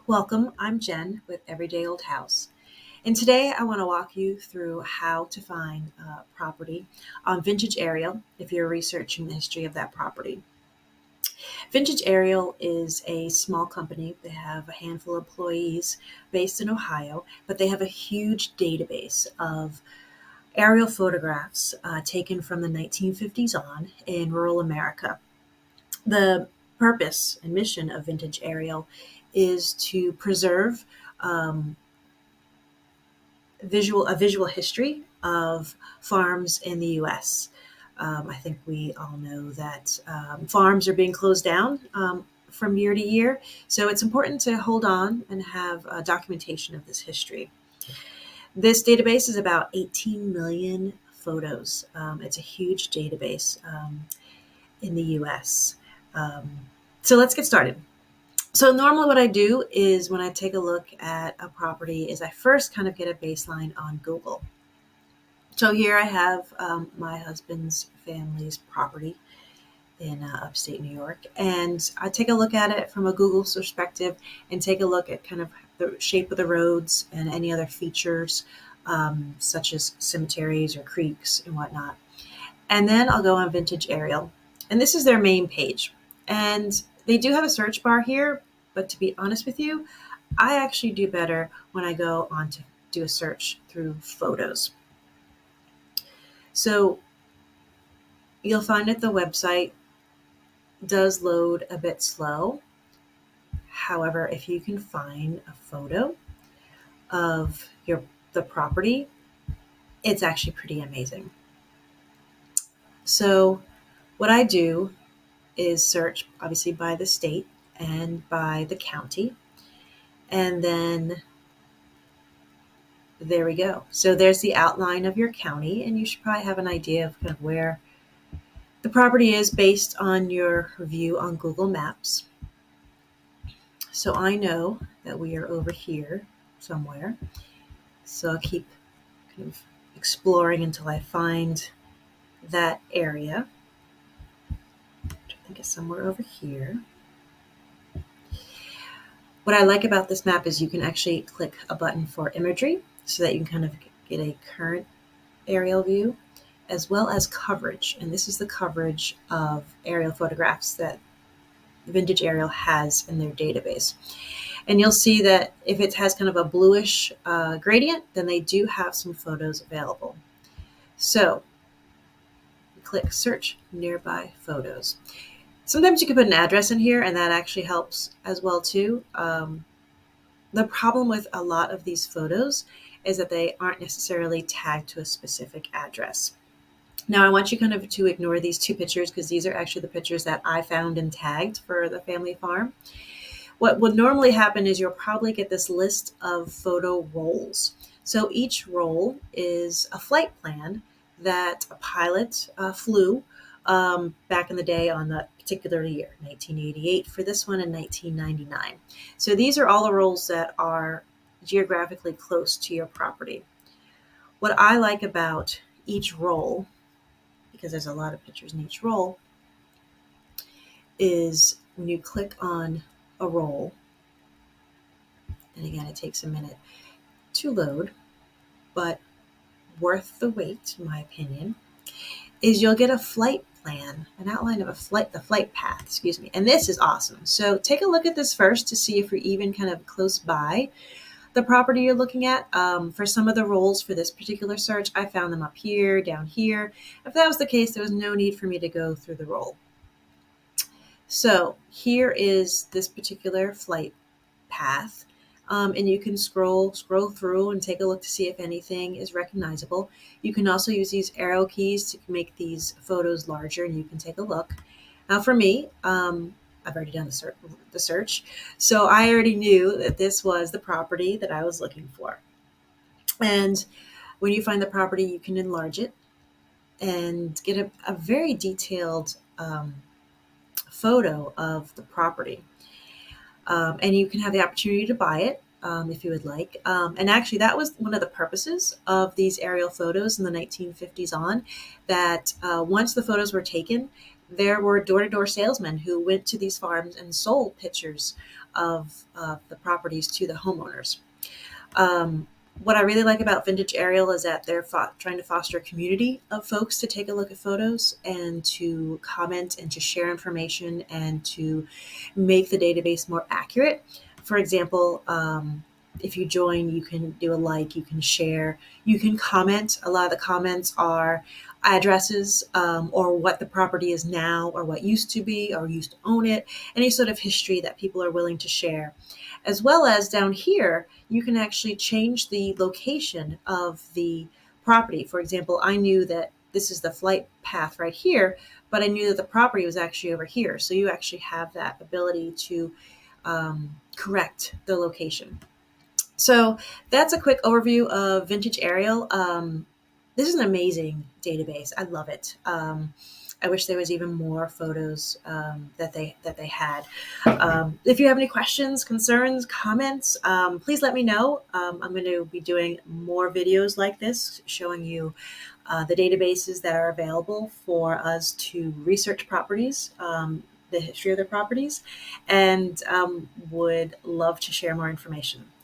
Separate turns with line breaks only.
Welcome, I'm Jen with Everyday Old House. And today I want to walk you through how to find property on Vintage Aerial if you're researching the history of that property. Vintage Aerial is a small company. They have a handful of employees based in Ohio, but they have a huge database of aerial photographs taken from the 1950s on in rural America. The purpose and mission of Vintage Aerial is to preserve um, a visual history of farms in the U.S. I think we all know that farms are being closed down from year to year, so it's important to hold on and have documentation of this history. This database is about 18 million photos. It's a huge database in the U.S. So let's get started. So normally what I do is when I take a look at a property is I first kind of get a baseline on Google. So here I have my husband's family's property in upstate New York, and I take a look at it from a Google perspective and take a look at kind of the shape of the roads and any other features such as cemeteries or creeks and whatnot. And then I'll go on Vintage Aerial, and this is their main page. And they do have a search bar here, but to be honest with you, I actually do better when I go on to do a search through photos. So you'll find that the website does load a bit slow. However, if you can find a photo of the property, it's actually pretty amazing. So what I do is search obviously by the state and by the county. And then there we go. So there's the outline of your county, and you should probably have an idea of kind of where the property is based on your view on Google Maps. So I know that we are over here somewhere. So I'll keep kind of exploring until I find that area, which I think is somewhere over here. What I like about this map is you can actually click a button for imagery so that you can kind of get a current aerial view as well as coverage. And this is the coverage of aerial photographs that Vintage Aerial has in their database. And you'll see that if it has kind of a bluish gradient, then they do have some photos available. So click search nearby photos. Sometimes you can put an address in here, and that actually helps as well too. The problem with a lot of these photos is that they aren't necessarily tagged to a specific address. Now I want you kind of to ignore these two pictures because these are actually the pictures that I found and tagged for the family farm. What would normally happen is you'll probably get this list of photo rolls. So each roll is a flight plan that a pilot flew back in the day on that particular year, 1988 for this one and 1999. So these are all the rolls that are geographically close to your property. What I like about each roll, because there's a lot of pictures in each roll, is when you click on a roll, and again, it takes a minute to load, but worth the wait, in my opinion, is you'll get a flight plan, an outline of the flight path, excuse me. And this is awesome. So take a look at this first to see if you're even kind of close by the property you're looking at. For some of the rolls for this particular search, I found them up here, down here. If that was the case, there was no need for me to go through the roll. So here is this particular flight path. And you can scroll through and take a look to see if anything is recognizable. You can also use these arrow keys to make these photos larger, and you can take a look. Now for me, I've already done the search, so I already knew that this was the property that I was looking for. And when you find the property, you can enlarge it and get a very detailed photo of the property. And you can have the opportunity to buy it if you would like. And actually, that was one of the purposes of these aerial photos in the 1950s on, that once the photos were taken, there were door-to-door salesmen who went to these farms and sold pictures of the properties to the homeowners. Um, what I really like about Vintage Aerial is that they're trying to foster a community of folks to take a look at photos and to comment and to share information and to make the database more accurate. For example, if you join, you can do a like, you can share, you can comment. A lot of the comments are addresses, or what the property is now, or what used to be, or used to own it, any sort of history that people are willing to share. As well as down here, you can actually change the location of the property. For example, I knew that this is the flight path right here, but I knew that the property was actually over here. So you actually have that ability to correct the location. So that's a quick overview of Vintage Aerial. This is an amazing database. I love it. I wish there was even more photos that they had. If you have any questions, concerns, comments, please let me know. I'm going to be doing more videos like this, showing you the databases that are available for us to research properties, the history of the properties, and would love to share more information.